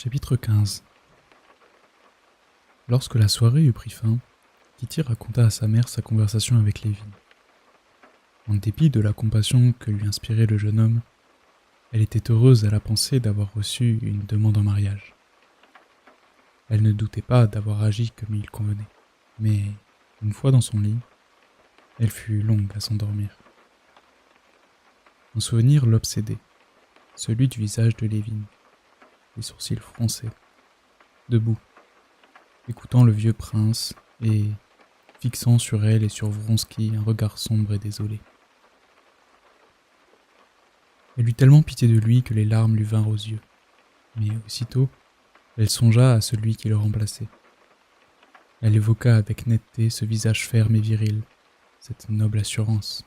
Chapitre 15. Lorsque la soirée eut pris fin, Kitty raconta à sa mère sa conversation avec Levin. En dépit de la compassion que lui inspirait le jeune homme, elle était heureuse à la pensée d'avoir reçu une demande en mariage. Elle ne doutait pas d'avoir agi comme il convenait, mais, une fois dans son lit, elle fut longue à s'endormir. Un souvenir l'obsédait, celui du visage de Levin, les sourcils froncés, debout, écoutant le vieux prince et fixant sur elle et sur Vronsky un regard sombre et désolé. Elle eut tellement pitié de lui que les larmes lui vinrent aux yeux, mais aussitôt, elle songea à celui qui le remplaçait. Elle évoqua avec netteté ce visage ferme et viril, cette noble assurance,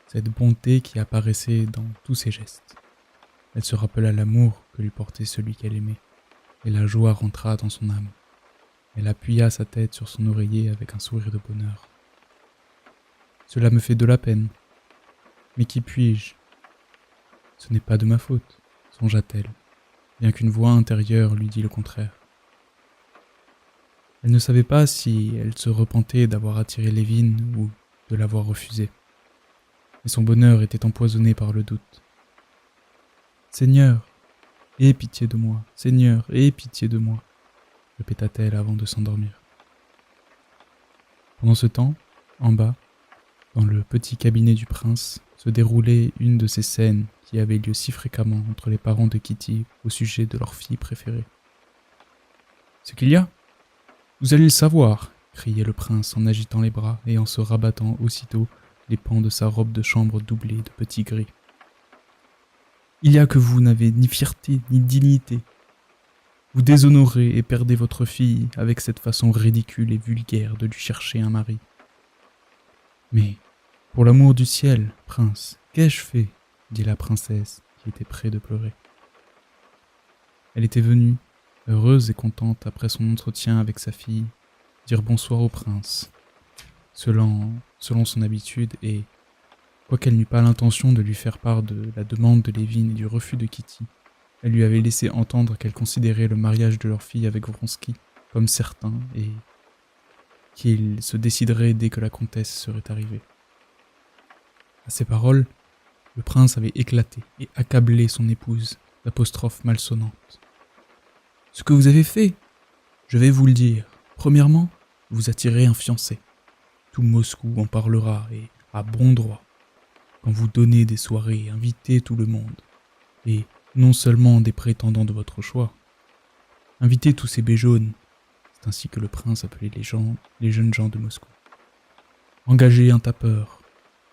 cette bonté qui apparaissait dans tous ses gestes. Elle se rappela l'amour que lui portait celui qu'elle aimait, et la joie rentra dans son âme. Elle appuya sa tête sur son oreiller avec un sourire de bonheur. « Cela me fait de la peine. Mais qui puis-je ? Ce n'est pas de ma faute, songea-t-elle, bien qu'une voix intérieure lui dit le contraire. Elle ne savait pas si elle se repentait d'avoir attiré Levin ou de l'avoir refusé. Mais son bonheur était empoisonné par le doute. « Seigneur, aie pitié de moi, Seigneur, aie pitié de moi !» répéta-t-elle avant de s'endormir. Pendant ce temps, en bas, dans le petit cabinet du prince, se déroulait une de ces scènes qui avaient lieu si fréquemment entre les parents de Kitty au sujet de leur fille préférée. « Ce qu'il y a ? Vous allez le savoir !» criait le prince en agitant les bras et en se rabattant aussitôt les pans de sa robe de chambre doublée de petits gris. « Il y a que vous n'avez ni fierté ni dignité. Vous déshonorez et perdez votre fille avec cette façon ridicule et vulgaire de lui chercher un mari. Mais, pour l'amour du ciel, prince, qu'ai-je fait ? Dit la princesse, qui était près de pleurer. Elle était venue, heureuse et contente après son entretien avec sa fille, dire bonsoir au prince, selon son habitude et, quoiqu'elle n'eût pas l'intention de lui faire part de la demande de Levin et du refus de Kitty, elle lui avait laissé entendre qu'elle considérait le mariage de leur fille avec Vronsky comme certain et qu'il se déciderait dès que la comtesse serait arrivée. À ces paroles, le prince avait éclaté et accablé son épouse d'apostrophes malsonnantes. « Ce que vous avez fait, je vais vous le dire. Premièrement, vous attirez un fiancé. Tout Moscou en parlera et à bon droit. Quand vous donnez des soirées, invitez tout le monde. Et non seulement des prétendants de votre choix. Invitez tous ces béjaunes, c'est ainsi que le prince appelait les jeunes gens de Moscou. Engagez un tapeur,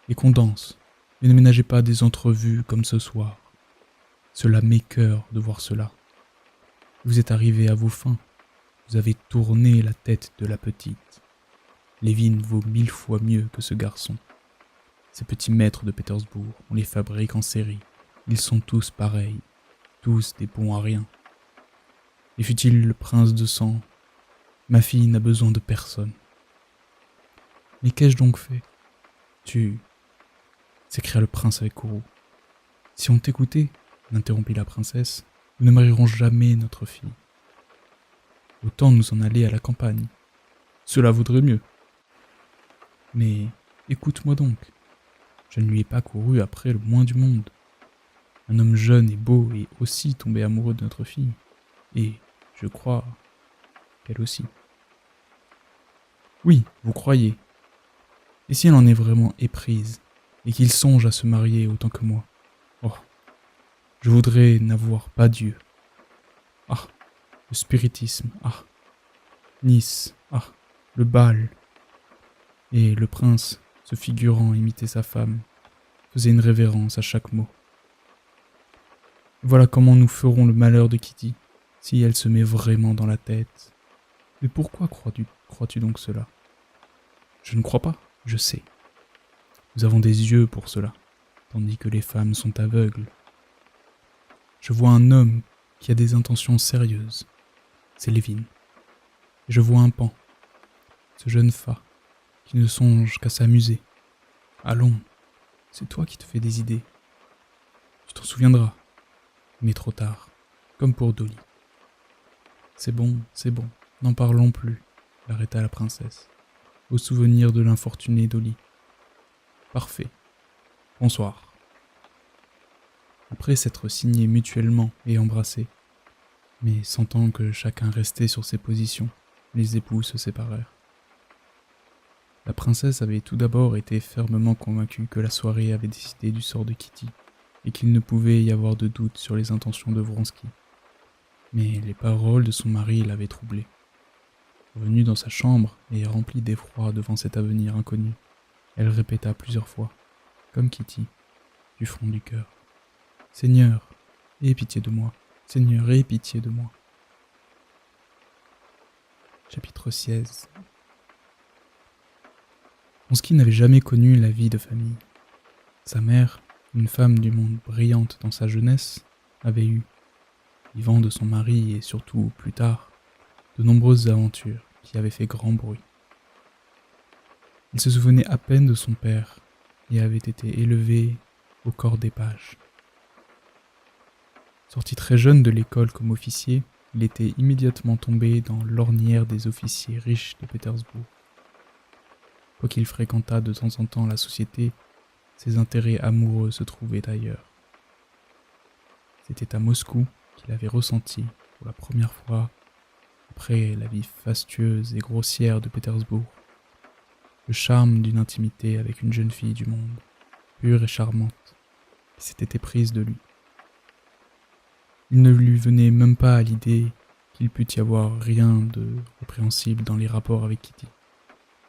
et qu'on danse, et ne ménagez pas des entrevues comme ce soir. Cela m'écœure de voir cela. Vous êtes arrivé à vos fins, vous avez tourné la tête de la petite. Levin vaut 1000 fois mieux que ce garçon. Ces petits maîtres de Pétersbourg, on les fabrique en série. Ils sont tous pareils, tous des bons à rien. Et fût-il le prince de sang, ma fille n'a besoin de personne. Mais qu'ai-je donc fait ? S'écria le prince avec courroux. Si on t'écoutait, l'interrompit la princesse, nous ne marierons jamais notre fille. Autant nous en aller à la campagne. Cela vaudrait mieux. Mais écoute-moi donc, je ne lui ai pas couru après le moins du monde. Un homme jeune et beau est aussi tombé amoureux de notre fille, et, je crois, qu'elle aussi. Oui, vous croyez. Et si elle en est vraiment éprise, et qu'il songe à se marier autant que moi ? Oh, je voudrais n'avoir pas Dieu. Ah, le spiritisme, ah, Nice, ah, le bal. Et le prince, se figurant imiter sa femme, faisait une révérence à chaque mot. Voilà comment nous ferons le malheur de Kitty, si elle se met vraiment dans la tête. Mais pourquoi crois-tu donc cela ? Je ne crois pas, je sais. Nous avons des yeux pour cela, tandis que les femmes sont aveugles. Je vois un homme qui a des intentions sérieuses, c'est Levin. Et je vois un pan, ce jeune fat, qui ne songe qu'à s'amuser. Allons, c'est toi qui te fais des idées. Tu t'en souviendras. Mais trop tard, comme pour Dolly. c'est bon, n'en parlons plus, l'arrêta la princesse, au souvenir de l'infortuné Dolly. Parfait. Bonsoir. Après s'être signés mutuellement et embrassés, mais sentant que chacun restait sur ses positions, les époux se séparèrent. La princesse avait tout d'abord été fermement convaincue que la soirée avait décidé du sort de Kitty, et qu'il ne pouvait y avoir de doute sur les intentions de Vronsky. Mais les paroles de son mari l'avaient troublée. Revenue dans sa chambre et remplie d'effroi devant cet avenir inconnu, elle répéta plusieurs fois, comme Kitty, du fond du cœur. « Seigneur, aie pitié de moi, Seigneur, aie pitié de moi. » Chapitre 16. Vronsky n'avait jamais connu la vie de famille. Sa mère, une femme du monde brillante dans sa jeunesse, avait eu, vivant de son mari et surtout plus tard, de nombreuses aventures qui avaient fait grand bruit. Il se souvenait à peine de son père et avait été élevé au corps des pages. Sorti très jeune de l'école comme officier, il était immédiatement tombé dans l'ornière des officiers riches de Pétersbourg. Quoiqu'il fréquentât de temps en temps la société, ses intérêts amoureux se trouvaient ailleurs. C'était à Moscou qu'il avait ressenti, pour la première fois, après la vie fastueuse et grossière de Pétersbourg, le charme d'une intimité avec une jeune fille du monde, pure et charmante, qui s'était éprise de lui. Il ne lui venait même pas à l'idée qu'il pût y avoir rien de répréhensible dans les rapports avec Kitty.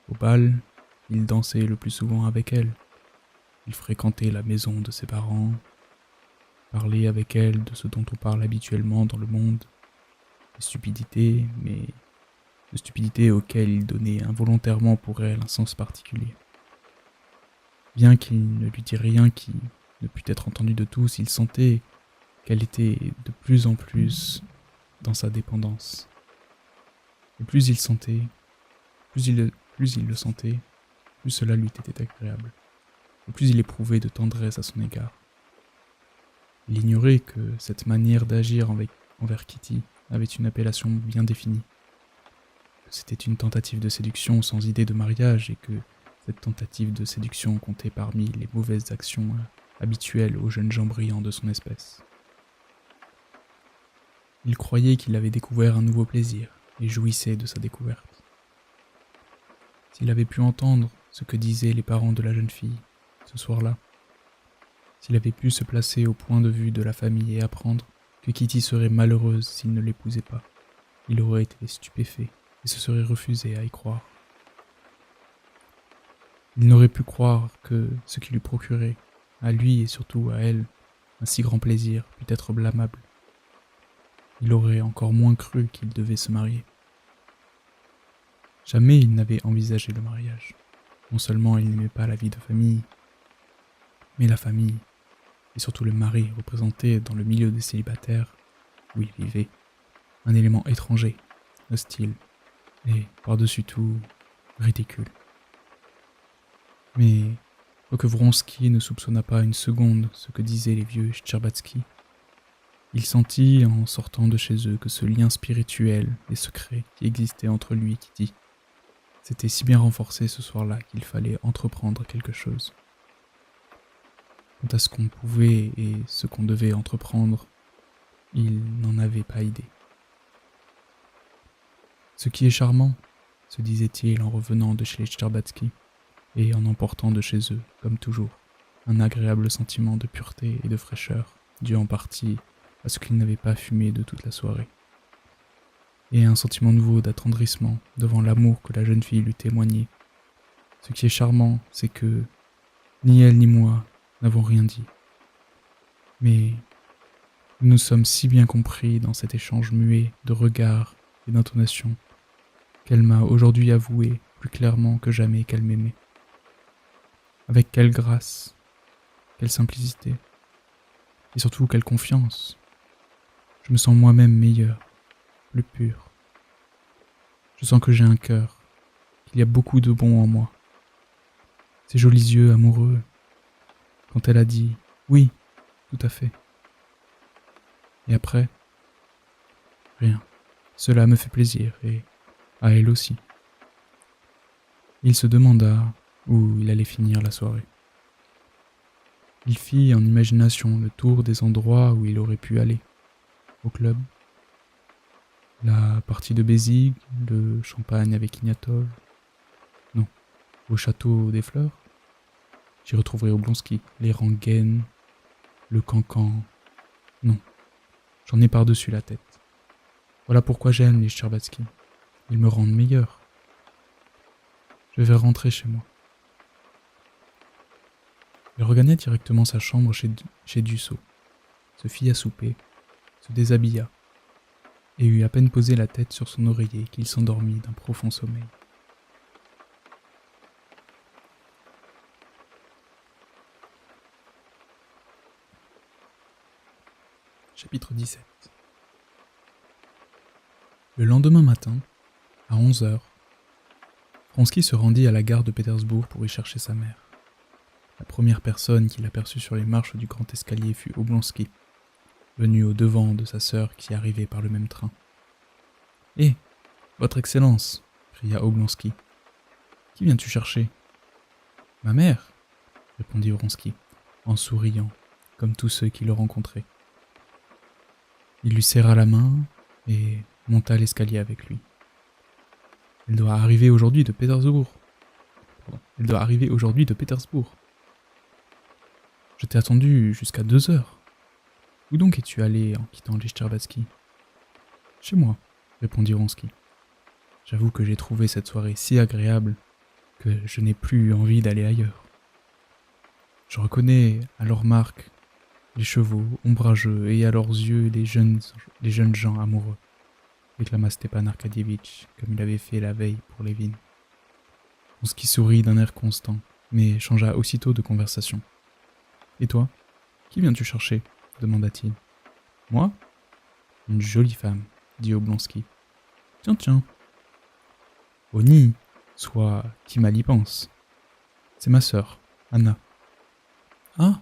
Au bal, il dansait le plus souvent avec elle. Il fréquentait la maison de ses parents, parlait avec elle de ce dont on parle habituellement dans le monde, de stupidités, mais de stupidités auxquelles il donnait involontairement pour elle un sens particulier. Bien qu'il ne lui dît rien qui ne pût être entendu de tous, il sentait qu'elle était de plus en plus dans sa dépendance. Et plus il le sentait, plus cela lui était agréable, et plus il éprouvait de tendresse à son égard. Il ignorait que cette manière d'agir envers Kitty avait une appellation bien définie, que c'était une tentative de séduction sans idée de mariage et que cette tentative de séduction comptait parmi les mauvaises actions habituelles aux jeunes gens brillants de son espèce. Il croyait qu'il avait découvert un nouveau plaisir et jouissait de sa découverte. S'il avait pu entendre ce que disaient les parents de la jeune fille ce soir-là, s'il avait pu se placer au point de vue de la famille et apprendre que Kitty serait malheureuse s'il ne l'épousait pas, il aurait été stupéfait et se serait refusé à y croire. Il n'aurait pu croire que ce qui lui procurait, à lui et surtout à elle, un si grand plaisir pût être blâmable. Il aurait encore moins cru qu'il devait se marier. Jamais il n'avait envisagé le mariage. Non seulement il n'aimait pas la vie de famille, mais la famille, et surtout le mari représentait dans le milieu des célibataires, où il vivait, un élément étranger, hostile, et, par-dessus tout, ridicule. Mais, quoique Vronsky ne soupçonna pas une seconde ce que disaient les vieux Shtcherbatsky, il sentit en sortant de chez eux que ce lien spirituel et secret qui existait entre lui et Kitty s'était si bien renforcé ce soir-là qu'il fallait entreprendre quelque chose. Quant à ce qu'on pouvait et ce qu'on devait entreprendre, il n'en avait pas idée. Ce qui est charmant, se disait-il en revenant de chez les Shtcherbatsky, et en emportant de chez eux, comme toujours, un agréable sentiment de pureté et de fraîcheur, dû en partie à ce qu'il n'avait pas fumé de toute la soirée, et un sentiment nouveau d'attendrissement devant l'amour que la jeune fille lui témoignait. Ce qui est charmant, c'est que ni elle ni moi n'avons rien dit. Mais nous nous sommes si bien compris dans cet échange muet de regards et d'intonations qu'elle m'a aujourd'hui avoué plus clairement que jamais qu'elle m'aimait. Avec quelle grâce, quelle simplicité, et surtout quelle confiance. Je me sens moi-même meilleur, plus pur. Je sens que j'ai un cœur, qu'il y a beaucoup de bon en moi. Ses jolis yeux amoureux, quand elle a dit « oui, tout à fait ». Et après, rien, Cela me fait plaisir, et à elle aussi. Il se demanda où il allait finir la soirée. Il fit en imagination le tour des endroits où il aurait pu aller. Au club, la partie de Bézigue, le champagne avec Ignatov. Non, au château des Fleurs. J'y retrouverai Oblonsky, les rengaines, le cancan. Non, j'en ai par-dessus la tête. Voilà pourquoi j'aime les Sherbatsky. Ils me rendent meilleur. Je vais rentrer chez moi. Il regagna directement sa chambre chez Dussault, se fit à souper, se déshabilla, et eut à peine posé la tête sur son oreiller qu'il s'endormit d'un profond sommeil. Chapitre 17. Le lendemain matin, à 11h, Vronsky se rendit à la gare de Pétersbourg pour y chercher sa mère. La première personne qu'il aperçut sur les marches du grand escalier fut Oblonsky, venu au devant de sa sœur qui arrivait par le même train. « Hé, votre Excellence !» cria Oblonsky. « Qui viens-tu chercher ?»« Ma mère !» répondit Vronsky, en souriant, comme tous ceux qui le rencontraient. Il lui serra la main et monta l'escalier avec lui. « Elle doit arriver aujourd'hui de Pétersbourg. Elle doit arriver aujourd'hui de Pétersbourg. Je t'ai attendu jusqu'à 2h. Où donc es-tu allé en quittant les Sherbatsky ?»« Chez moi, » répondit Vronsky. « J'avoue que j'ai trouvé cette soirée si agréable que je n'ai plus envie d'aller ailleurs. Je reconnais à leurs marques les chevaux ombrageux et à leurs yeux les jeunes gens amoureux, déclama Stepan Arkadievitch comme il avait fait la veille pour Lévin. Vronsky sourit d'un air constant, mais changea aussitôt de conversation. « Et toi, qui viens-tu chercher ?» demanda-t-il. « Moi ? Une jolie femme, » dit Oblonsky. « Tiens, tiens. Oni, soit qui mal y pense. C'est ma sœur, Anna. »« Ah,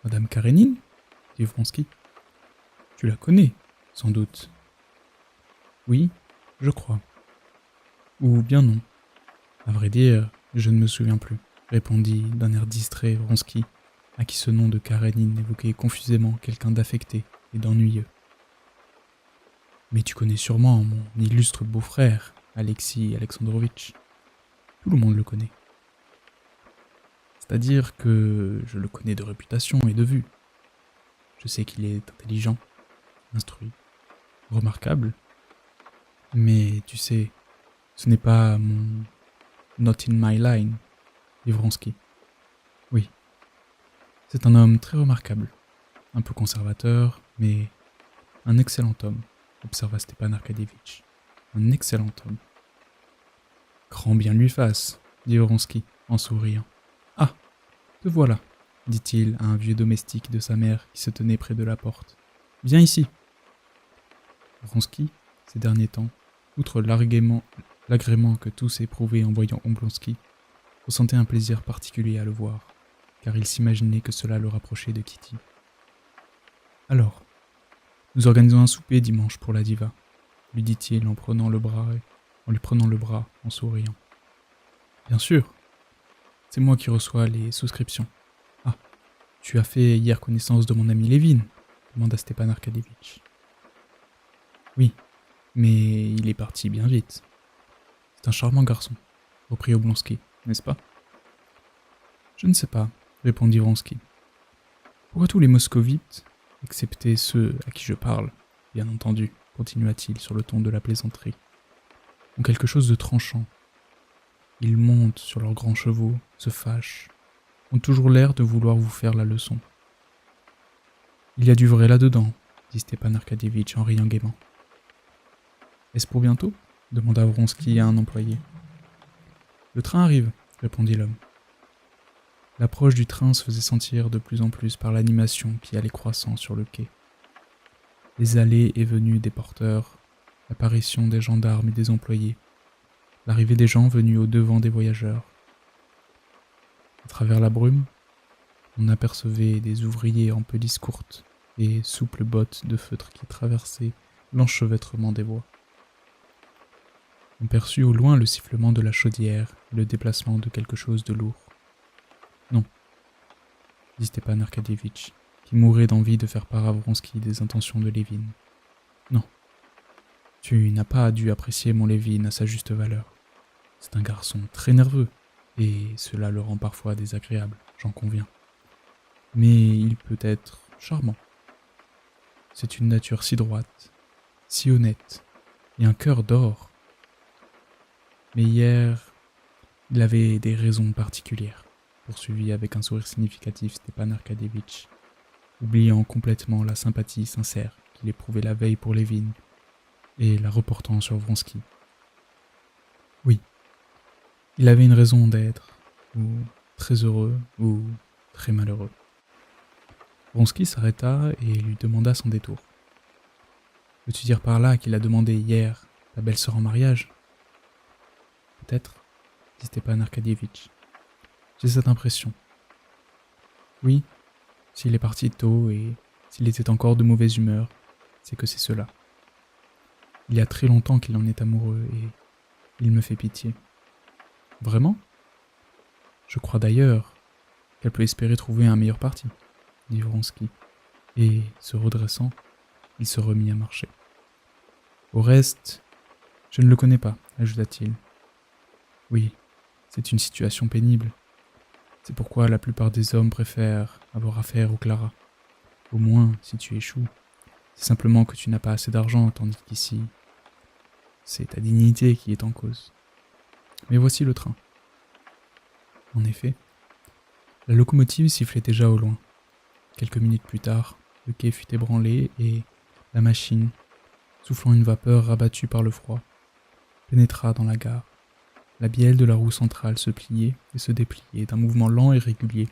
Madame Karénine ?» dit Vronsky. « Tu la connais, sans doute. »« Oui, je crois. Ou bien non. À vrai dire, je ne me souviens plus, » répondit d'un air distrait Vronsky, à qui ce nom de Karénine évoquait confusément quelqu'un d'affecté et d'ennuyeux. « Mais tu connais sûrement mon illustre beau-frère, Alexis Alexandrovitch. Tout le monde le connaît. C'est-à-dire que je le connais de réputation et de vue. Je sais qu'il est intelligent, instruit, remarquable. Mais tu sais, ce n'est pas mon not in my line, dit Vronsky. Oui, c'est un homme très remarquable, un peu conservateur, mais un excellent homme, observa Stepan Arkadievitch. Un excellent homme. Grand bien lui fasse, dit Vronsky en souriant. Ah, te voilà, dit-il à un vieux domestique de sa mère qui se tenait près de la porte. Viens ici. Vronsky, ces derniers temps, outre l'agrément que tous éprouvaient en voyant Oblonsky, ressentait un plaisir particulier à le voir, car il s'imaginait que cela le rapprochait de Kitty. Alors, nous organisons un souper dimanche pour la diva, lui dit-il en lui prenant le bras en souriant. Bien sûr, c'est moi qui reçois les souscriptions. Ah, tu as fait hier connaissance de mon ami Lévin, demanda Stepan Arkadievitch. Oui, mais il est parti bien vite. C'est un charmant garçon, reprit Oblonsky, n'est-ce pas? Je ne sais pas, répondit Vronsky. Pourquoi tous les moscovites, excepté ceux à qui je parle, bien entendu, continua-t-il sur le ton de la plaisanterie, ont quelque chose de tranchant. Ils montent sur leurs grands chevaux, se fâchent, ont toujours l'air de vouloir vous faire la leçon. Il y a du vrai là-dedans, dit Stepan Arkadievitch en riant gaiement. Est-ce pour bientôt? Demanda Vronsky à un employé. Le train arrive, répondit l'homme. L'approche du train se faisait sentir de plus en plus par l'animation qui allait croissant sur le quai. Les allées et venues des porteurs, l'apparition des gendarmes et des employés, l'arrivée des gens venus au devant des voyageurs. À travers la brume, on apercevait des ouvriers en pelisses courtes et souples bottes de feutre qui traversaient l'enchevêtrement des voies. On perçut au loin le sifflement de la chaudière et le déplacement de quelque chose de lourd. « Non, » dit Stepan Arkadievitch, qui mourait d'envie de faire part à Vronsky des intentions de Lévin. « Non, tu n'as pas dû apprécier mon Lévin à sa juste valeur. C'est un garçon très nerveux, et cela le rend parfois désagréable, j'en conviens. Mais il peut être charmant. C'est une nature si droite, si honnête, et un cœur d'or. Mais hier, il avait des raisons particulières, poursuivit avec un sourire significatif Stepan Arkadievitch, oubliant complètement la sympathie sincère qu'il éprouvait la veille pour Lévin et la reportant sur Vronsky. Oui, il avait une raison d'être, ou très heureux, ou très malheureux. Vronsky s'arrêta et lui demanda son détour. « Veux-tu dire par là qu'il a demandé hier ta belle-sœur en mariage ?»« Peut-être, » dit Stepan Arkadievitch. « J'ai cette impression. Oui, s'il est parti tôt et s'il était encore de mauvaise humeur, c'est que c'est cela. Il y a très longtemps qu'il en est amoureux et il me fait pitié. »« Vraiment ? Je crois d'ailleurs qu'elle peut espérer trouver un meilleur parti, » dit Vronsky, et, se redressant, il se remit à marcher. « Au reste, je ne le connais pas, » ajouta-t-il. « Oui, c'est une situation pénible. C'est pourquoi la plupart des hommes préfèrent avoir affaire aux Clara. Au moins, si tu échoues, c'est simplement que tu n'as pas assez d'argent, tandis qu'ici, c'est ta dignité qui est en cause. Mais voici le train. » En effet, la locomotive sifflait déjà au loin. Quelques minutes plus tard, le quai fut ébranlé et la machine, soufflant une vapeur rabattue par le froid, pénétra dans la gare. La bielle de la roue centrale se pliait et se dépliait d'un mouvement lent et régulier.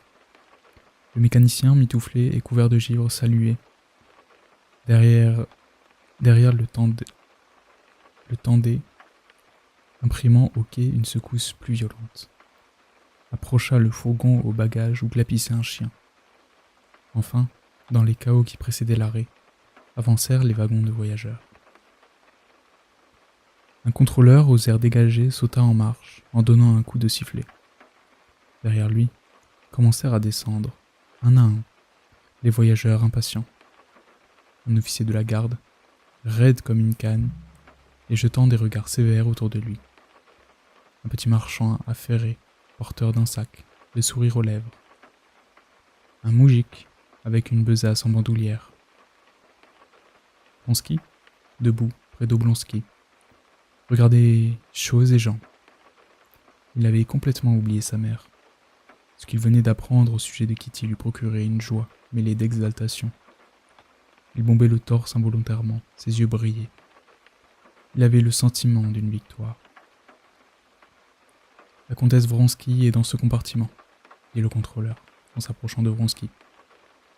Le mécanicien, mitouflé et couvert de givre, saluait. Derrière le tendait, imprimant au quai une secousse plus violente. Approcha le fourgon aux bagages où glapissait un chien. Enfin, dans les chaos qui précédaient l'arrêt, avancèrent les wagons de voyageurs. Un contrôleur aux airs dégagés sauta en marche en donnant un coup de sifflet. Derrière lui, commencèrent à descendre, un à un, les voyageurs impatients. Un officier de la garde, raide comme une canne, et jetant des regards sévères autour de lui. Un petit marchand affairé, porteur d'un sac, le sourire aux lèvres. Un moujik, avec une besace en bandoulière. Vronsky, debout, près d'Oblonsky, regardait choses et gens. Il avait complètement oublié sa mère. Ce qu'il venait d'apprendre au sujet de Kitty lui procurait une joie mêlée d'exaltation. Il bombait le torse involontairement, ses yeux brillaient. Il avait le sentiment d'une victoire. « La comtesse Vronsky est dans ce compartiment, » dit le contrôleur, en s'approchant de Vronsky.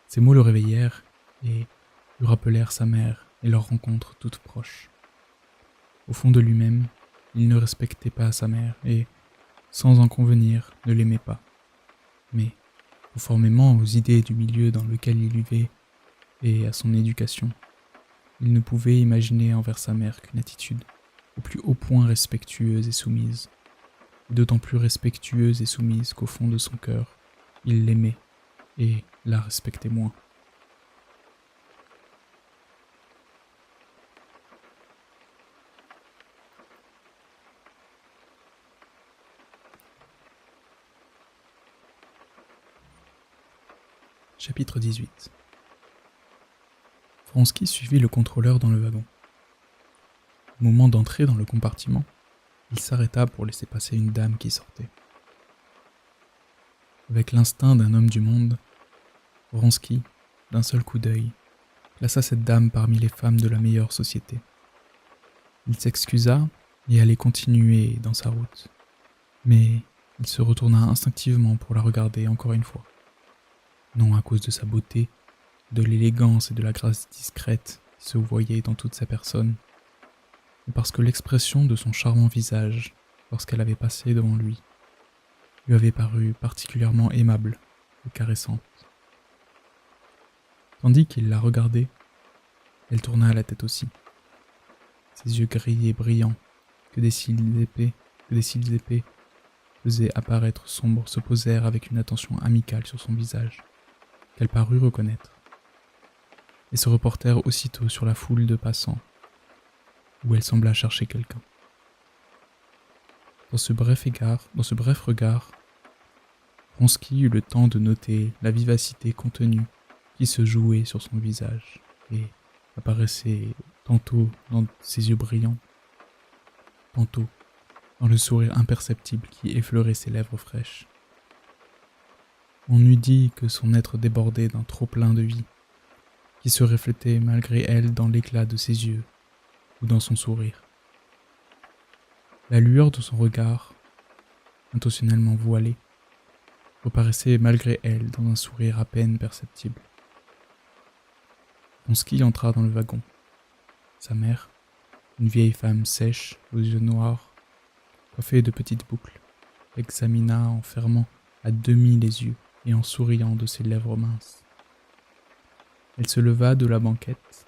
Ces mots le réveillèrent et lui rappelèrent sa mère et leur rencontre toute proche. Au fond de lui-même, il ne respectait pas sa mère et, sans en convenir, ne l'aimait pas. Mais, conformément aux idées du milieu dans lequel il vivait et à son éducation, il ne pouvait imaginer envers sa mère qu'une attitude au plus haut point respectueuse et soumise, et d'autant plus respectueuse et soumise qu'au fond de son cœur, il l'aimait et la respectait moins. Chapitre 18. Vronsky suivit le contrôleur dans le wagon. Au moment d'entrer dans le compartiment, il s'arrêta pour laisser passer une dame qui sortait. Avec l'instinct d'un homme du monde, Vronsky, d'un seul coup d'œil, plaça cette dame parmi les femmes de la meilleure société. Il s'excusa et allait continuer dans sa route, mais il se retourna instinctivement pour la regarder encore une fois. Non à cause de sa beauté, de l'élégance et de la grâce discrète qui se voyaient dans toute sa personne, mais parce que l'expression de son charmant visage, lorsqu'elle avait passé devant lui avait paru particulièrement aimable et caressante. Tandis qu'il la regardait, elle tourna la tête aussi. Ses yeux gris et brillants, que des cils épais faisaient apparaître sombre se posèrent avec une attention amicale sur son visage, qu'elle parut reconnaître, et se reportèrent aussitôt sur la foule de passants, où elle sembla chercher quelqu'un. Dans ce bref regard, Vronsky eut le temps de noter la vivacité contenue qui se jouait sur son visage et apparaissait tantôt dans ses yeux brillants, tantôt dans le sourire imperceptible qui effleurait ses lèvres fraîches. On eût dit que son être débordait d'un trop-plein de vie, qui se reflétait malgré elle dans l'éclat de ses yeux ou dans son sourire. La lueur de son regard, intentionnellement voilée, reparaissait malgré elle dans un sourire à peine perceptible. Vronsky entra dans le wagon. Sa mère, une vieille femme sèche, aux yeux noirs, coiffée de petites boucles, l'examina en fermant à demi les yeux et en souriant de ses lèvres minces. Elle se leva de la banquette,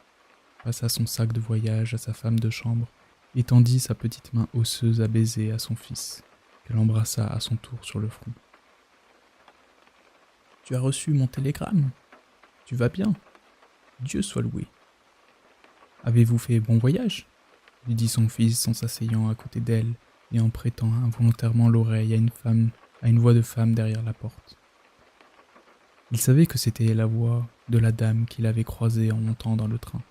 passa son sac de voyage à sa femme de chambre et tendit sa petite main osseuse à baiser à son fils, qu'elle embrassa à son tour sur le front. « Tu as reçu mon télégramme ? Tu vas bien ? Dieu soit loué. »« Avez-vous fait bon voyage ?» lui dit son fils en s'asseyant à côté d'elle et en prêtant involontairement l'oreille à une voix de femme derrière la porte. Il savait que c'était la voix de la dame qu'il avait croisée en montant dans le train.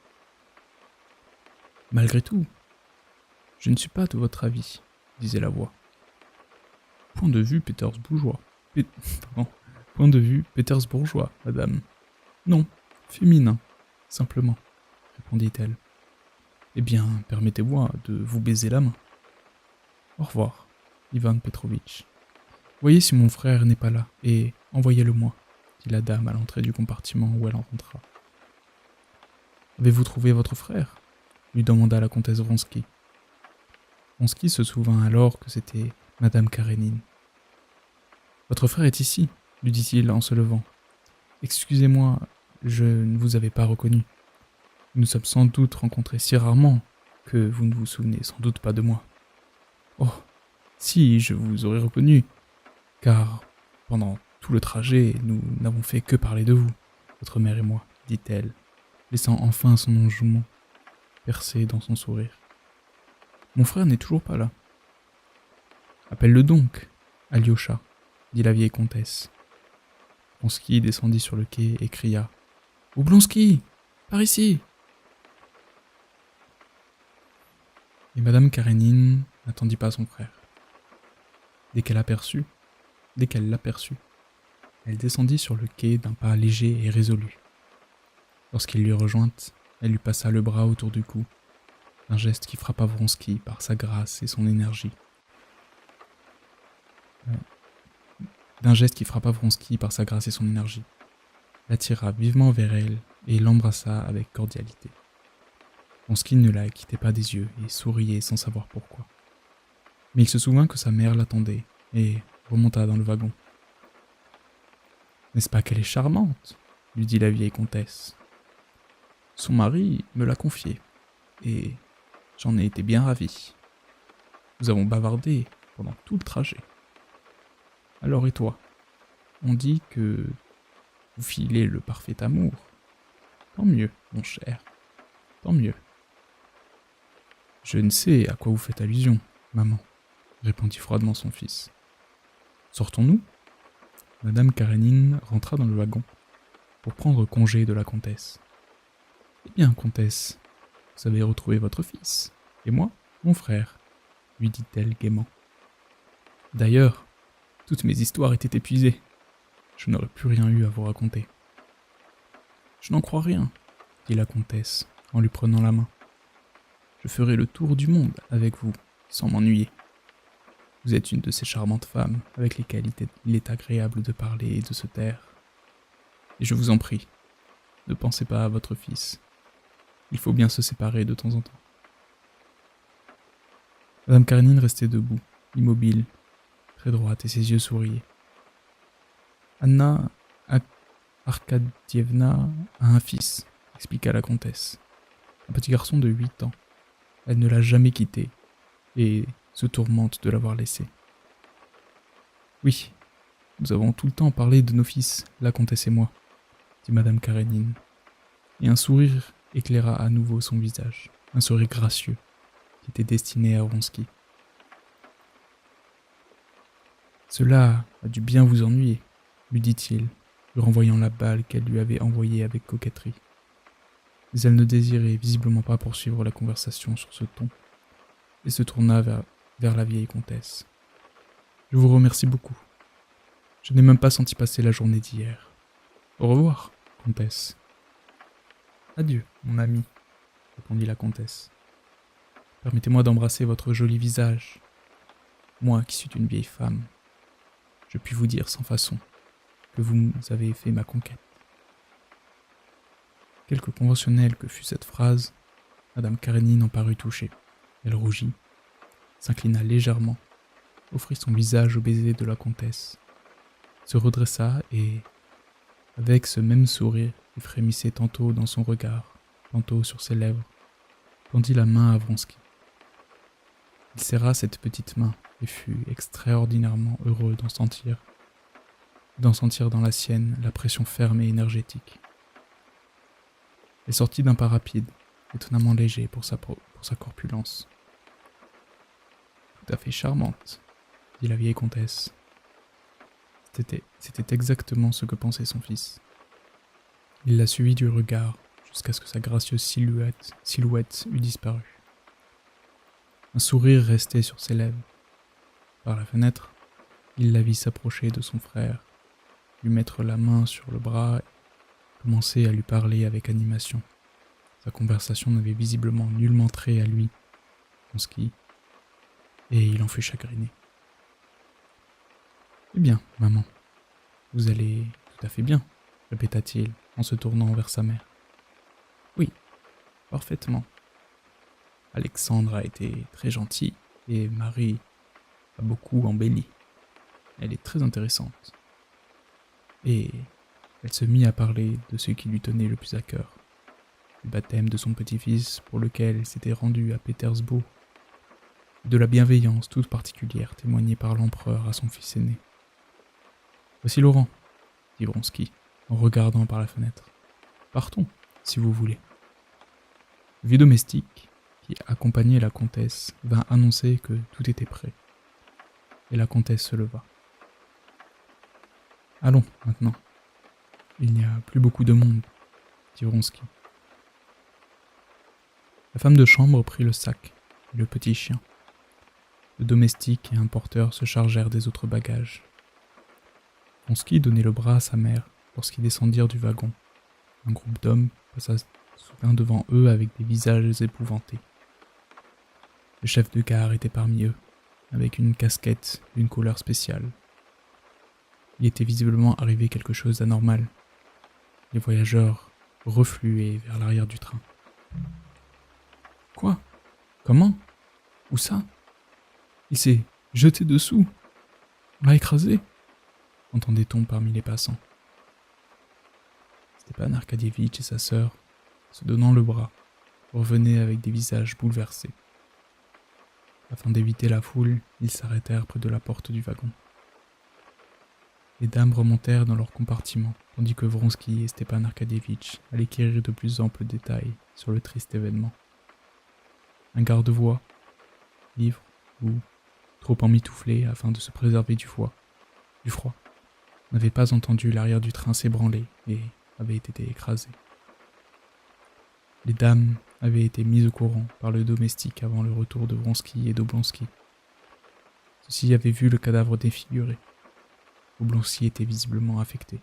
« Malgré tout, je ne suis pas de votre avis, » disait la voix. « Point de vue pétersbourgeois. Point de vue pétersbourgeois, madame. Non, féminin, simplement, » répondit-elle. « Eh bien, permettez-moi de vous baiser la main. »« Au revoir, Ivan Petrovitch. Voyez si mon frère n'est pas là, et envoyez-le-moi, » dit la dame à l'entrée du compartiment où elle rentra. « Avez-vous trouvé votre frère ?» lui demanda la comtesse Vronsky. Vronsky se souvint alors que c'était Madame Karénine. « Votre frère est ici, » lui dit-il en se levant. « Excusez-moi, je ne vous avais pas reconnu. Nous nous sommes sans doute rencontrés si rarement que vous ne vous souvenez sans doute pas de moi. »« Oh, si, je vous aurais reconnu, car pendant tout le trajet, nous n'avons fait que parler de vous, votre mère et moi, » dit-elle, laissant enfin son enjouement percer dans son sourire. « Mon frère n'est toujours pas là. »« Appelle-le donc, Alyosha, » dit la vieille comtesse. Vronsky descendit sur le quai et cria « Oblonsky, par ici !» Et Madame Karénine n'attendit pas son frère. Dès qu'elle l'aperçut, elle descendit sur le quai d'un pas léger et résolu. Lorsqu'il l'eut rejointe, elle lui passa le bras autour du cou, d'un geste qui frappa Vronsky par sa grâce et son énergie. L'attira vivement vers elle et l'embrassa avec cordialité. Vronsky ne la quittait pas des yeux et souriait sans savoir pourquoi. Mais il se souvint que sa mère l'attendait et remonta dans le wagon. « N'est-ce pas qu'elle est charmante ?» lui dit la vieille comtesse. « Son mari me l'a confiée, et j'en ai été bien ravi. Nous avons bavardé pendant tout le trajet. Alors et toi ? On dit que vous filez le parfait amour. Tant mieux, mon cher, tant mieux. »« Je ne sais à quoi vous faites allusion, maman, » répondit froidement son fils. « Sortons-nous » Madame Karénine rentra dans le wagon pour prendre congé de la comtesse. « Eh bien, comtesse, vous avez retrouvé votre fils, et moi, mon frère, » lui dit-elle gaiement. « D'ailleurs, toutes mes histoires étaient épuisées. Je n'aurais plus rien eu à vous raconter. »« Je n'en crois rien, » dit la comtesse en lui prenant la main. « Je ferai le tour du monde avec vous, sans m'ennuyer. Vous êtes une de ces charmantes femmes avec lesquelles il est agréable de parler et de se taire. Et je vous en prie, ne pensez pas à votre fils. Il faut bien se séparer de temps en temps. » Madame Karénine restait debout, immobile, très droite, et ses yeux souriaient. « Anna Arkadievna a un fils, » expliqua la comtesse. « Un petit garçon de 8 ans. Elle ne l'a jamais quitté. et se tourmente de l'avoir laissé. Oui, nous avons tout le temps parlé de nos fils, la comtesse et moi, dit Madame Karénine, et un sourire éclaira à nouveau son visage, un sourire gracieux, qui était destiné à Vronsky. Cela a dû bien vous ennuyer, lui dit-il, lui renvoyant la balle qu'elle lui avait envoyée avec coquetterie. Mais elle ne désirait visiblement pas poursuivre la conversation sur ce ton, et se tourna vers la vieille comtesse. Je vous remercie beaucoup. Je n'ai même pas senti passer la journée d'hier. Au revoir, comtesse. Adieu, mon ami, répondit la comtesse. Permettez-moi d'embrasser votre joli visage. Moi qui suis une vieille femme, je puis vous dire sans façon que vous avez fait ma conquête. Quelque conventionnelle que fût cette phrase, Madame Karénine en parut touchée. Elle rougit, s'inclina légèrement, offrit son visage au baiser de la comtesse, se redressa et, avec ce même sourire qui frémissait tantôt dans son regard, tantôt sur ses lèvres, tendit la main à Vronsky. Il serra cette petite main et fut extraordinairement heureux d'en sentir dans la sienne la pression ferme et énergétique. Elle sortit d'un pas rapide, étonnamment léger pour sa corpulence. Tout à fait charmante, dit la vieille comtesse. C'était exactement ce que pensait son fils. Il la suivit du regard jusqu'à ce que sa gracieuse silhouette eût disparu. Un sourire restait sur ses lèvres. Par la fenêtre, il la vit s'approcher de son frère, lui mettre la main sur le bras et commencer à lui parler avec animation. Sa conversation n'avait visiblement nullement trait à lui, Vronsky, et il en fut chagriné. Eh bien, maman, vous allez tout à fait bien, répéta-t-il en se tournant vers sa mère. Oui, parfaitement. Alexandre a été très gentille et Marie a beaucoup embelli. Elle est très intéressante. Et elle se mit à parler de ce qui lui tenait le plus à cœur, du baptême de son petit-fils pour lequel elle s'était rendue à Pétersbourg, de la bienveillance toute particulière témoignée par l'empereur à son fils aîné. Voici Laurent, dit Vronsky, en regardant par la fenêtre. Partons, si vous voulez. Le vieux domestique, qui accompagnait la comtesse, vint annoncer que tout était prêt. Et la comtesse se leva. Allons, maintenant. Il n'y a plus beaucoup de monde, dit Vronsky. La femme de chambre prit le sac et le petit chien. Le domestique et un porteur se chargèrent des autres bagages. Vronsky donnait le bras à sa mère lorsqu'ils descendirent du wagon. Un groupe d'hommes passa soudain devant eux avec des visages épouvantés. Le chef de gare était parmi eux, avec une casquette d'une couleur spéciale. Il était visiblement arrivé quelque chose d'anormal. Les voyageurs refluaient vers l'arrière du train. Quoi? Comment? Où ça? Il s'est jeté dessous? On l'a écrasé? Entendait-on parmi les passants. Stepan Arcadievitch et sa sœur, se donnant le bras, revenaient avec des visages bouleversés. Afin d'éviter la foule, ils s'arrêtèrent près de la porte du wagon. Les dames remontèrent dans leur compartiment, tandis que Vronsky et Stepan Arcadievitch allaient quérir de plus amples détails sur le triste événement. Un garde-voie, ivre ou trop emmitouflé afin de se préserver du froid, n'avait pas entendu l'arrière du train s'ébranler et avait été écrasé. Les dames avaient été mises au courant par le domestique avant le retour de Vronsky et d'Oblonsky. Ceux-ci avaient vu le cadavre défiguré. Oblonsky était visiblement affecté.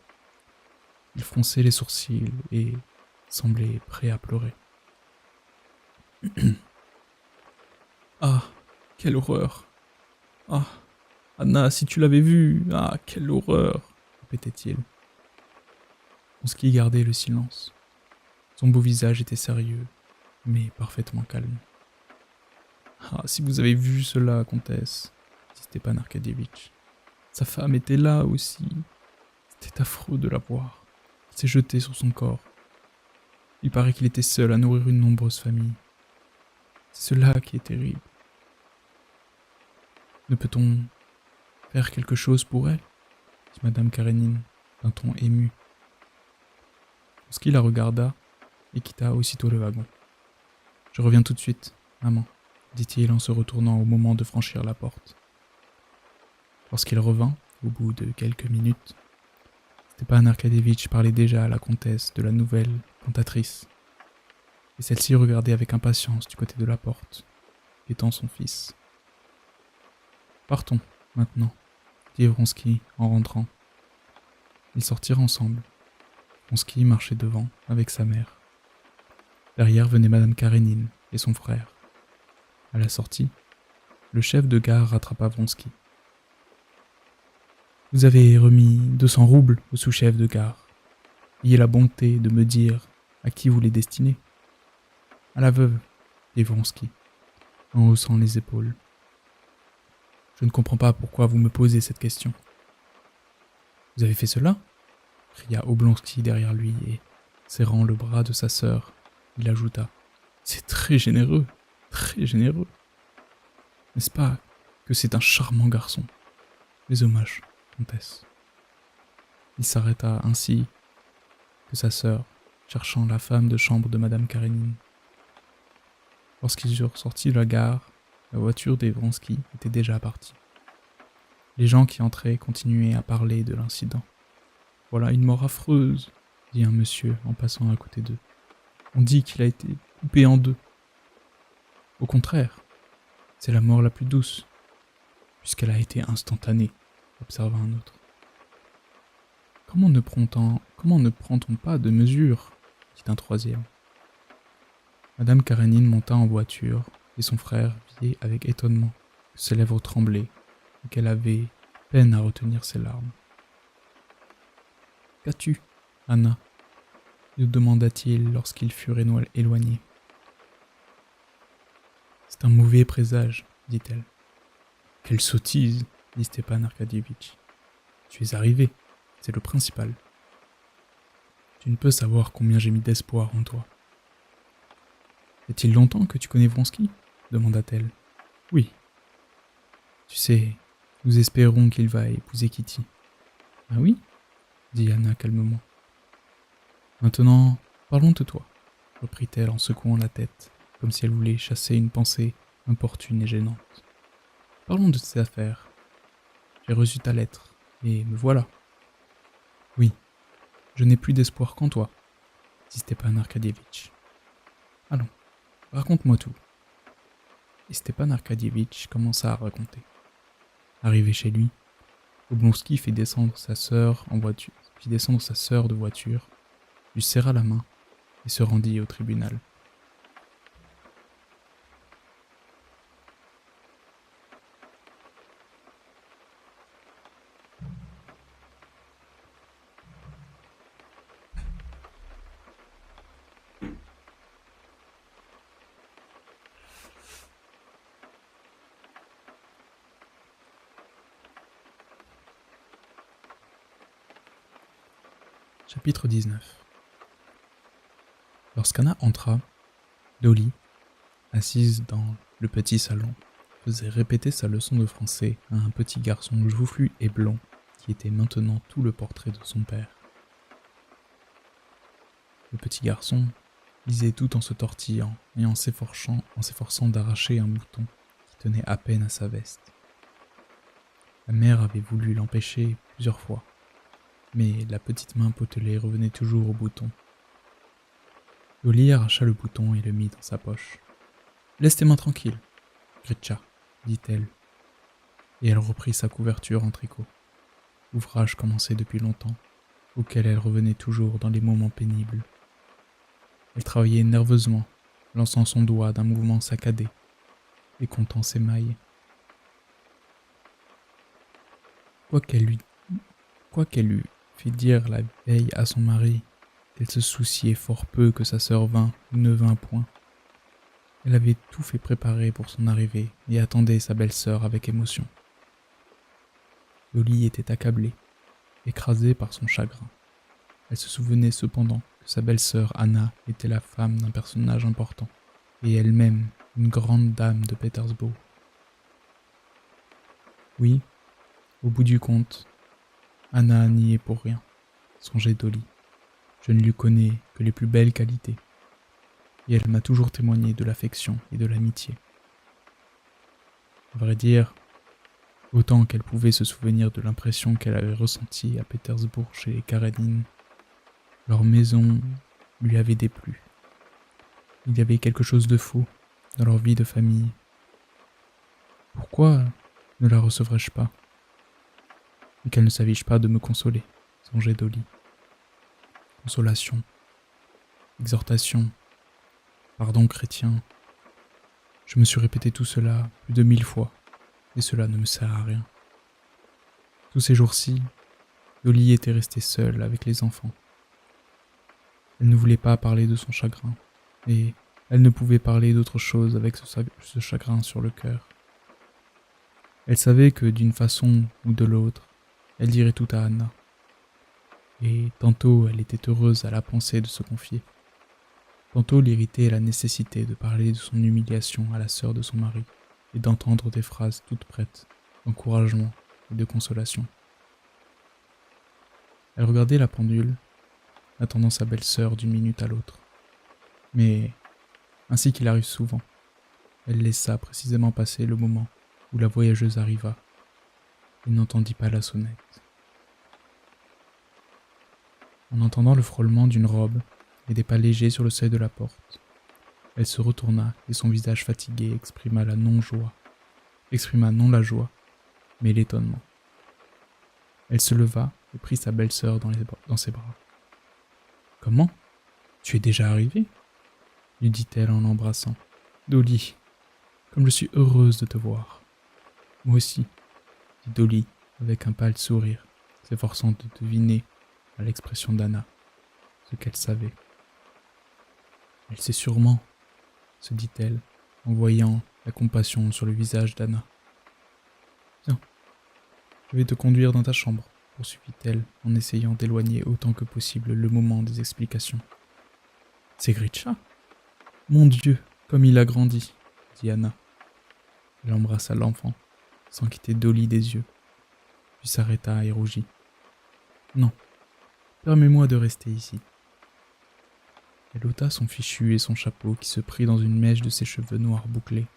Il fronçait les sourcils et semblait prêt à pleurer. Ah, quelle horreur! Ah, Anna, si tu l'avais vu! Ah, quelle horreur! Répétait-il. Vronsky gardait le silence. Son beau visage était sérieux, mais parfaitement calme. Ah, si vous avez vu cela, comtesse, dit Stepan Arcadievitch. Sa femme était là aussi. C'était affreux de la voir. Il s'est jeté sur son corps. Il paraît qu'il était seul à nourrir une nombreuse famille. C'est cela qui est terrible. Ne peut-on faire quelque chose pour elle ?» dit Madame Karénine, d'un ton ému. Vronsky la regarda et quitta aussitôt le wagon. « Je reviens tout de suite, maman, » dit-il en se retournant au moment de franchir la porte. Lorsqu'il revint, au bout de quelques minutes, Stepan Arkadyevitch parlait déjà à la comtesse de la nouvelle cantatrice, et celle-ci regardait avec impatience du côté de la porte, guettant son fils. « Partons, maintenant, » dit Vronsky en rentrant. Ils sortirent ensemble. Vronsky marchait devant, avec sa mère. Derrière venait Madame Karénine et son frère. À la sortie, le chef de gare rattrapa Vronsky. « Vous avez remis 200 roubles au sous-chef de gare. Ayez la bonté de me dire à qui vous les destinez. »« À la veuve, » dit Vronsky, en haussant les épaules. « Je ne comprends pas pourquoi vous me posez cette question. »« Vous avez fait cela ?» cria Oblonsky derrière lui et, serrant le bras de sa sœur, il ajouta : « C'est très généreux, très généreux. N'est-ce pas que c'est un charmant garçon ? Mes hommages, comtesse. » Il s'arrêta ainsi que sa sœur, cherchant la femme de chambre de Madame Karénine. Lorsqu'ils eurent sorti de la gare, la voiture des Vronsky était déjà partie. Les gens qui entraient continuaient à parler de l'incident. « Voilà une mort affreuse !» dit un monsieur en passant à côté d'eux. « On dit qu'il a été coupé en deux. »« Au contraire, c'est la mort la plus douce, puisqu'elle a été instantanée, » observa un autre. « Comment ne prend-on pas de mesures ?» dit un troisième. Madame Karénine monta en voiture, et son frère vit avec étonnement que ses lèvres tremblaient et qu'elle avait peine à retenir ses larmes. « Qu'as-tu, Anna ?» lui demanda-t-il lorsqu'ils furent éloignés. « C'est un mauvais présage, » dit-elle. « Quelle sottise, » dit Stepan Arkadyevitch. « Tu es arrivé, c'est le principal. Tu ne peux savoir combien j'ai mis d'espoir en toi. »« Est-il longtemps que tu connais Vronsky ?» demanda-t-elle. « Oui. Tu sais, nous espérons qu'il va épouser Kitty. »« Ah oui ?» dit Anna calmement. « Maintenant, parlons de toi, » reprit-elle en secouant la tête, comme si elle voulait chasser une pensée importune et gênante. « Parlons de tes affaires. J'ai reçu ta lettre, et me voilà. »« Oui, je n'ai plus d'espoir qu'en toi, » dit Stepan Arkadyevitch. « Allons, raconte-moi tout. » Et Stepan Arkadyevitch commença à raconter. Arrivé chez lui, Oblonsky fit descendre sa sœur de voiture, lui serra la main et se rendit au tribunal. Chapitre 19. Lorsqu'Anna entra, Dolly, assise dans le petit salon, faisait répéter sa leçon de français à un petit garçon joufflu et blond qui était maintenant tout le portrait de son père. Le petit garçon lisait tout en se tortillant et en s'efforçant d'arracher un bouton qui tenait à peine à sa veste. La mère avait voulu l'empêcher plusieurs fois, mais la petite main potelée revenait toujours au bouton. Dolly arracha le bouton et le mit dans sa poche. « Laisse tes mains tranquilles, Gritcha, » dit-elle, et elle reprit sa couverture en tricot, ouvrage commencé depuis longtemps, auquel elle revenait toujours dans les moments pénibles. Elle travaillait nerveusement, lançant son doigt d'un mouvement saccadé et comptant ses mailles. Quoiqu'elle eût fait dire la veille à son mari qu'elle se souciait fort peu que sa sœur vînt ou ne vînt point, elle avait tout fait préparer pour son arrivée et attendait sa belle-sœur avec émotion. Dolly était accablée, écrasée par son chagrin. Elle se souvenait cependant que sa belle-sœur Anna était la femme d'un personnage important, et elle-même une grande dame de Pétersbourg. Oui, au bout du compte, Anna n'y est pour rien, songeait Dolly. Je ne lui connais que les plus belles qualités, et elle m'a toujours témoigné de l'affection et de l'amitié. À vrai dire, autant qu'elle pouvait se souvenir de l'impression qu'elle avait ressentie à Pétersbourg chez les Karénines, leur maison lui avait déplu. Il y avait quelque chose de faux dans leur vie de famille. Pourquoi ne la recevrais-je pas? Et qu'elle ne s'affiche pas de me consoler, songeait Dolly. Consolation, exhortation, pardon chrétien. Je me suis répété tout cela plus de 1000 fois, et cela ne me sert à rien. Tous ces jours-ci, Dolly était restée seule avec les enfants. Elle ne voulait pas parler de son chagrin, et elle ne pouvait parler d'autre chose avec ce chagrin sur le cœur. Elle savait que d'une façon ou de l'autre, elle dirait tout à Anna. Et tantôt elle était heureuse à la pensée de se confier. Tantôt l'irritait la nécessité de parler de son humiliation à la sœur de son mari et d'entendre des phrases toutes prêtes d'encouragement et de consolation. Elle regardait la pendule, attendant sa belle-sœur d'une minute à l'autre. Mais, ainsi qu'il arrive souvent, elle laissa précisément passer le moment où la voyageuse arriva et n'entendit pas la sonnette. En entendant le frôlement d'une robe et des pas légers sur le seuil de la porte, elle se retourna et son visage fatigué exprima non la joie, mais l'étonnement. Elle se leva et prit sa belle-sœur dans ses bras. « Comment? Tu es déjà arrivée ?» lui dit-elle en l'embrassant. « Dolly, comme je suis heureuse de te voir. »« Moi aussi, » dit Dolly avec un pâle sourire, s'efforçant de deviner à l'expression d'Anna ce qu'elle savait. « Elle sait sûrement, » se dit-elle en voyant la compassion sur le visage d'Anna. « Viens, je vais te conduire dans ta chambre, » poursuivit-elle en essayant d'éloigner autant que possible le moment des explications. « C'est Gritcha ? Mon Dieu, comme il a grandi !» dit Anna. Elle embrassa l'enfant, sans quitter Dolly des yeux, puis s'arrêta et rougit. « Non, permets-moi de rester ici. » Elle ôta son fichu et son chapeau qui se prit dans une mèche de ses cheveux noirs bouclés.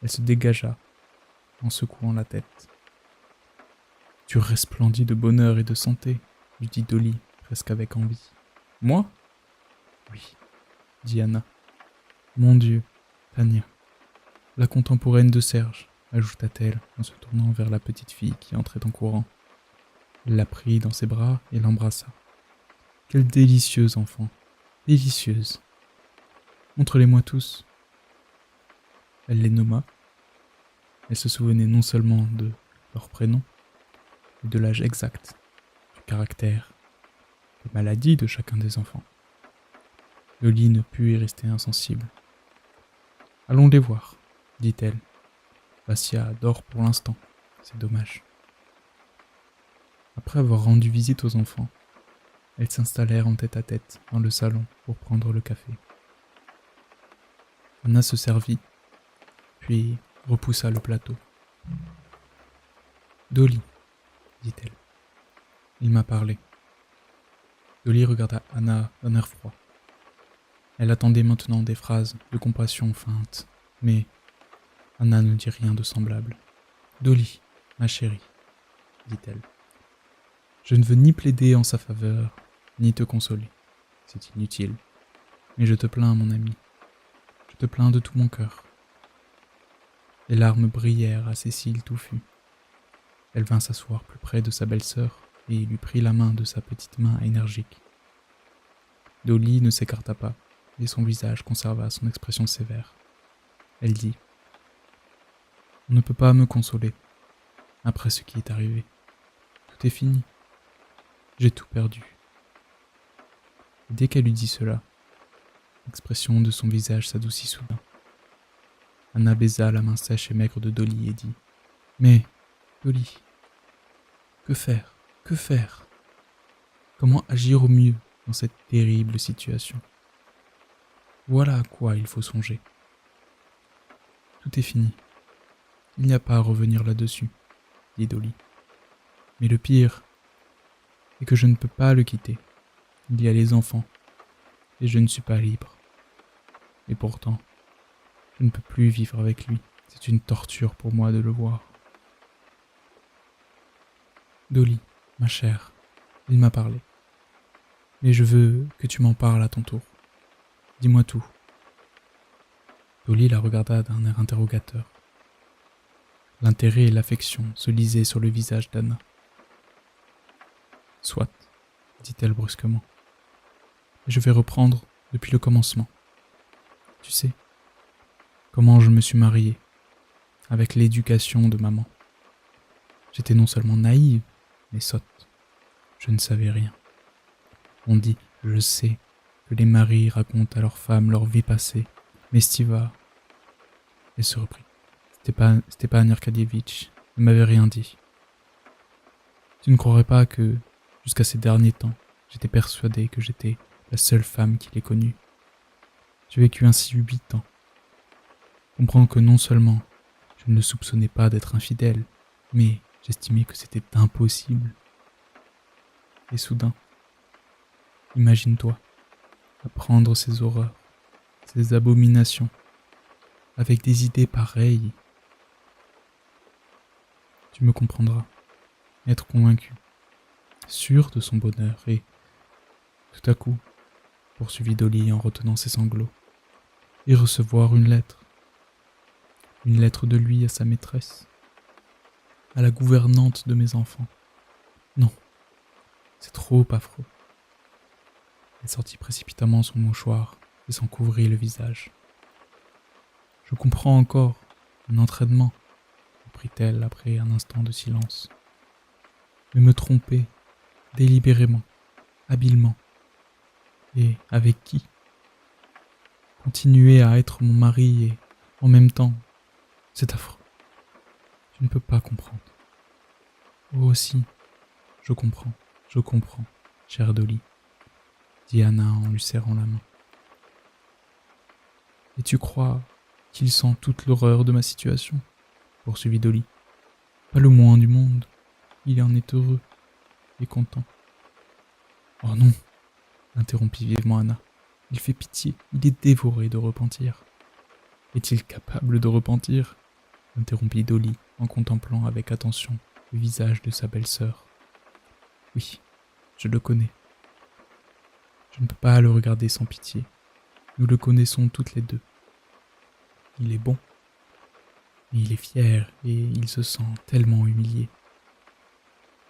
Elle se dégagea, en secouant la tête. « Tu resplendis de bonheur et de santé, » lui dit Dolly, presque avec envie. « Moi ? » ?»« Oui, » dit Anna. « Mon Dieu, Tania, la contemporaine de Serge, » ajouta-t-elle en se tournant vers la petite fille qui entrait en courant. Elle la prit dans ses bras et l'embrassa. « Quelle délicieuse enfant, délicieuse. Montre-les-moi tous. » Elle les nomma. Elle se souvenait non seulement de leur prénom, mais de l'âge exact, du caractère, des maladies de chacun des enfants. Dolly ne put y rester insensible. « Allons les voir, » dit-elle. « Vassia dort pour l'instant, c'est dommage. » Après avoir rendu visite aux enfants, elles s'installèrent en tête-à-tête dans le salon pour prendre le café. Anna se servit, puis repoussa le plateau. « Dolly, » dit-elle. « Il m'a parlé. » Dolly regarda Anna d'un air froid. Elle attendait maintenant des phrases de compassion feintes, mais Anna ne dit rien de semblable. « Dolly, ma chérie, » dit-elle. « Je ne veux ni plaider en sa faveur, ni te consoler. C'est inutile. Mais je te plains, mon ami. Je te plains de tout mon cœur. » Les larmes brillèrent à ses cils touffus. Elle vint s'asseoir plus près de sa belle-sœur et lui prit la main de sa petite main énergique. Dolly ne s'écarta pas, et son visage conserva son expression sévère. Elle dit : « On ne peut pas me consoler, après ce qui est arrivé. Tout est fini. J'ai tout perdu. » Et dès qu'elle eut dit cela, l'expression de son visage s'adoucit soudain. Anna baisa la main sèche et maigre de Dolly et dit : « Mais, Dolly, que faire ? Que faire ? Comment agir au mieux dans cette terrible situation ? Voilà à quoi il faut songer. Tout est fini. Il n'y a pas à revenir là-dessus. dit Dolly. Mais le pire est que je ne peux pas le quitter. Il y a les enfants, et je ne suis pas libre. Et pourtant, je ne peux plus vivre avec lui. C'est une torture pour moi de le voir. Dolly, ma chère, il m'a parlé. Mais je veux que tu m'en parles à ton tour. Dis-moi tout. Dolly la regarda d'un air interrogateur. L'intérêt et l'affection se lisaient sur le visage d'Anna. Soit, dit-elle brusquement. Je vais reprendre depuis le commencement. Tu sais, comment je me suis mariée, avec l'éducation de maman. J'étais non seulement naïve, mais sotte. Je ne savais rien. On dit, je sais, que les maris racontent à leurs femmes leur vie passée, mais Stiva... Elle se reprit. Stepan Arkadievitch ne m'avait rien dit. Tu ne croirais pas que, jusqu'à ces derniers temps, j'étais persuadé que j'étais la seule femme qu'il ait connue. J'ai vécu ainsi 8 ans. Comprends que non seulement je ne le soupçonnais pas d'être infidèle, mais j'estimais que c'était impossible. Et soudain, imagine-toi, apprendre ces horreurs, ces abominations, avec des idées pareilles. Tu me comprendras, être convaincu, sûr de son bonheur, et tout à coup, poursuivit Dolly en retenant ses sanglots, et recevoir une lettre de lui à sa maîtresse, à la gouvernante de mes enfants. Non, c'est trop affreux. Elle sortit précipitamment son mouchoir et s'en couvrit le visage. Je comprends encore mon entraînement, reprit-elle après un instant de silence. Mais me tromper, délibérément, habilement, et avec qui? Continuer à être mon mari et, en même temps, c'est affreux. Tu ne peux pas comprendre. Oh si, je comprends, chère Dolly, dit Anna en lui serrant la main. Et tu crois qu'il sent toute l'horreur de ma situation, poursuivit Dolly. Pas le moins du monde, il en est heureux et content. Oh non, interrompit vivement Anna. Il fait pitié, il est dévoré de repentir. Est-il capable de repentir? Interrompit Dolly en contemplant avec attention le visage de sa belle-sœur. Oui, je le connais. Je ne peux pas le regarder sans pitié. Nous le connaissons toutes les deux. Il est bon, mais il est fier et il se sent tellement humilié.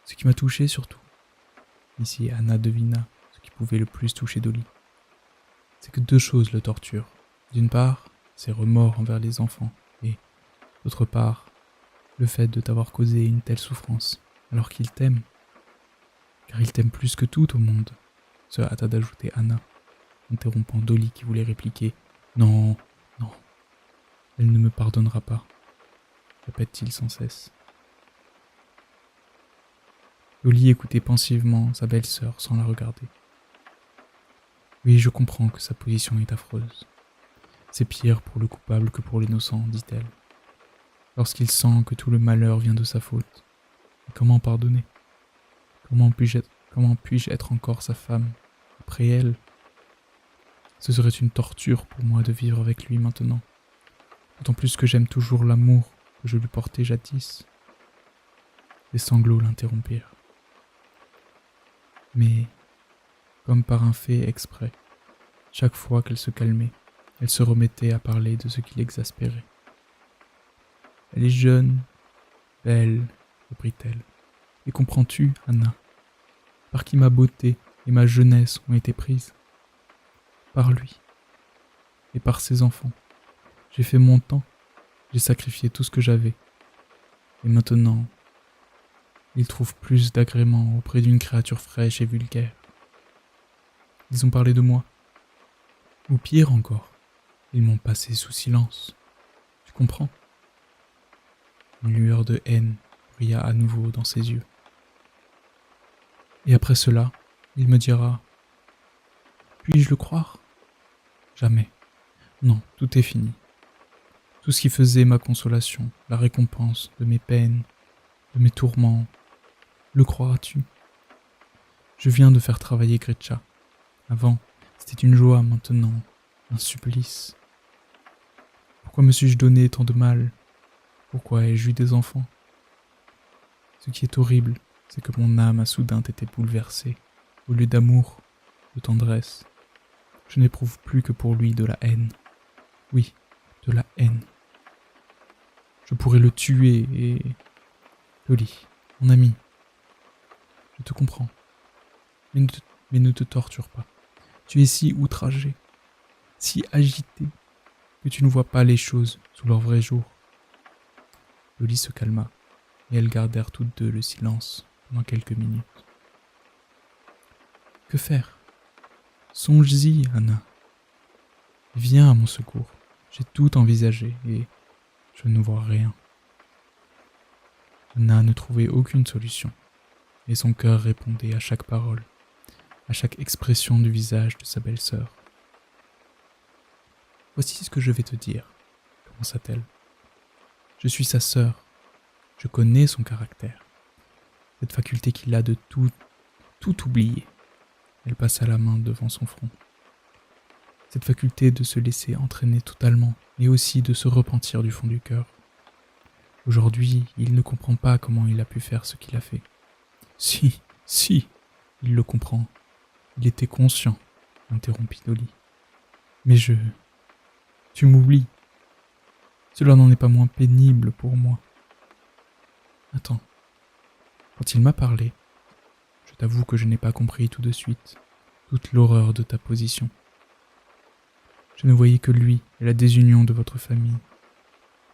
Ce qui m'a touché surtout, ici Anna devina ce qui pouvait le plus toucher Dolly, c'est que 2 choses le torturent. D'une part, ses remords envers les enfants, et, d'autre part, le fait de t'avoir causé une telle souffrance, alors qu'il t'aime. Car il t'aime plus que tout au monde, se hâta d'ajouter Anna, interrompant Dolly qui voulait répliquer. Non, non, elle ne me pardonnera pas, répète-t-il sans cesse. Dolly écoutait pensivement sa belle-sœur sans la regarder. Oui, je comprends que sa position est affreuse. C'est pire pour le coupable que pour l'innocent, dit-elle. Lorsqu'il sent que tout le malheur vient de sa faute, et comment pardonner? Comment puis-je être encore sa femme, après elle? Ce serait une torture pour moi de vivre avec lui maintenant, d'autant plus que j'aime toujours l'amour que je lui portais jadis. Les sanglots l'interrompirent. Mais, comme par un fait exprès, chaque fois qu'elle se calmait, elle se remettait à parler de ce qui l'exaspérait. Elle est jeune, belle, reprit-elle. Et comprends-tu, Anna, par qui ma beauté et ma jeunesse ont été prises? Par lui et par ses enfants. J'ai fait mon temps, j'ai sacrifié tout ce que j'avais. Et maintenant, il trouve plus d'agrément auprès d'une créature fraîche et vulgaire. Ils ont parlé de moi. Ou pire encore, ils m'ont passé sous silence. Tu comprends? Une lueur de haine brilla à nouveau dans ses yeux. Et après cela, il me dira « Puis-je le croire ?» Jamais. Non, tout est fini. Tout ce qui faisait ma consolation, la récompense de mes peines, de mes tourments. Le croiras-tu? Je viens de faire travailler Gretcha. Avant, c'était une joie, maintenant, un supplice. Pourquoi me suis-je donné tant de mal? Pourquoi ai-je eu des enfants? Ce qui est horrible, c'est que mon âme a soudain été bouleversée. Au lieu d'amour, de tendresse, je n'éprouve plus que pour lui de la haine. Oui, de la haine. Je pourrais le tuer et... Dolly, mon ami, je te comprends, mais ne te torture pas. Tu es si outragé, si agité, que tu ne vois pas les choses sous leur vrai jour. Dolly se calma, et elles gardèrent toutes deux le silence pendant quelques minutes. Que faire? Songe-y, Anna. Viens à mon secours. J'ai tout envisagé et je ne vois rien. Anna ne trouvait aucune solution, et son cœur répondait à chaque parole, à chaque expression du visage de sa belle-sœur. Voici ce que je vais te dire, commença-t-elle. Je suis sa sœur. Je connais son caractère. Cette faculté qu'il a de tout oublier. Elle passa la main devant son front. Cette faculté de se laisser entraîner totalement, mais aussi de se repentir du fond du cœur. Aujourd'hui, il ne comprend pas comment il a pu faire ce qu'il a fait. Si, il le comprend. Il était conscient, interrompit Dolly. Mais tu m'oublies. Cela n'en est pas moins pénible pour moi. Attends. Quand il m'a parlé, je t'avoue que je n'ai pas compris tout de suite toute l'horreur de ta position. Je ne voyais que lui et la désunion de votre famille.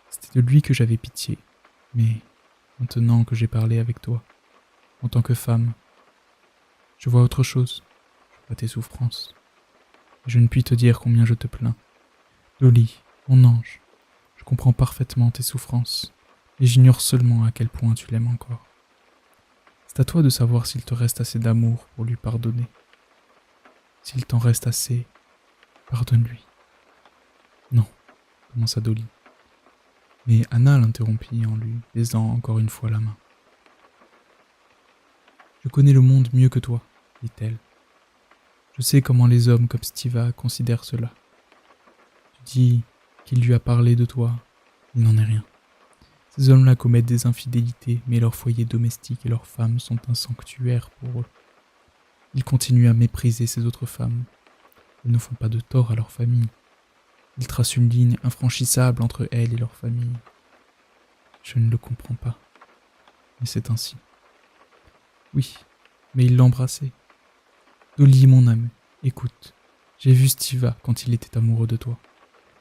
C'était de lui que j'avais pitié, mais maintenant que j'ai parlé avec toi, en tant que femme, je vois autre chose, je vois tes souffrances. Et je ne puis te dire combien je te plains. Dolly, mon ange, je comprends parfaitement tes souffrances, et j'ignore seulement à quel point tu l'aimes encore. C'est à toi de savoir s'il te reste assez d'amour pour lui pardonner. S'il t'en reste assez, pardonne-lui. Non, commença Dolly. Mais Anna l'interrompit en lui baisant encore une fois la main. Je connais le monde mieux que toi, dit-elle. Je sais comment les hommes comme Stiva considèrent cela. Tu dis qu'il lui a parlé de toi. Il n'en est rien. Ces hommes-là commettent des infidélités, mais leurs foyers domestiques et leurs femmes sont un sanctuaire pour eux. Ils continuent à mépriser ces autres femmes. Ils ne font pas de tort à leur famille. Ils tracent une ligne infranchissable entre elles et leur famille. Je ne le comprends pas, mais c'est ainsi. Oui, mais il l'embrassait. Dolly, mon âme, écoute, j'ai vu Stiva quand il était amoureux de toi.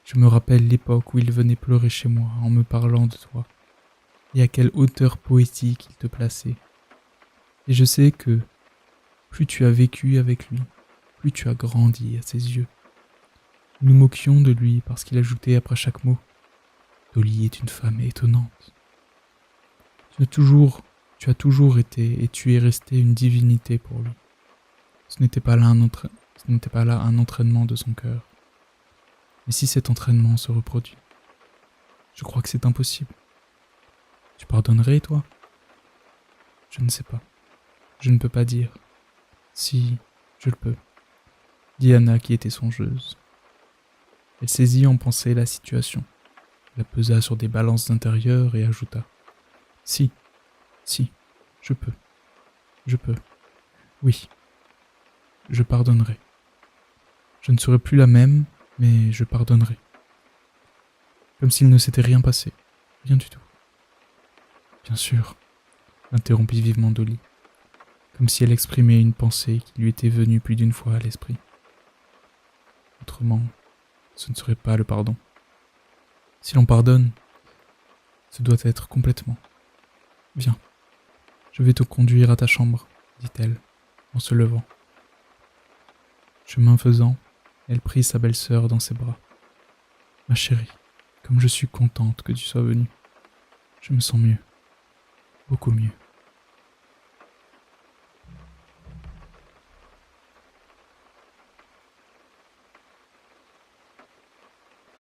Je me rappelle l'époque où il venait pleurer chez moi en me parlant de toi, et à quelle hauteur poétique il te plaçait. Et je sais que plus tu as vécu avec lui, plus tu as grandi à ses yeux. Nous moquions de lui parce qu'il ajoutait après chaque mot « Dolly est une femme étonnante. » Tu as toujours été et tu es resté une divinité pour lui. Ce n'était pas là un entraînement de son cœur. Mais si cet entraînement se reproduit, je crois que c'est impossible. Tu pardonnerais, toi? Je ne sais pas. Je ne peux pas dire. Si, je le peux, dit Anna qui était songeuse. Elle saisit en pensée la situation, la pesa sur des balances intérieures et ajouta « Si, je peux, oui, je pardonnerai. Je ne serai plus la même, mais je pardonnerai. » Comme s'il ne s'était rien passé, rien du tout. Bien sûr, interrompit vivement Dolly, comme si elle exprimait une pensée qui lui était venue plus d'une fois à l'esprit. Autrement, ce ne serait pas le pardon. Si l'on pardonne, ce doit être complètement. Viens, je vais te conduire à ta chambre, dit-elle, en se levant. Chemin faisant, elle prit sa belle-sœur dans ses bras. Ma chérie, comme je suis contente que tu sois venue. Je me sens mieux, beaucoup mieux.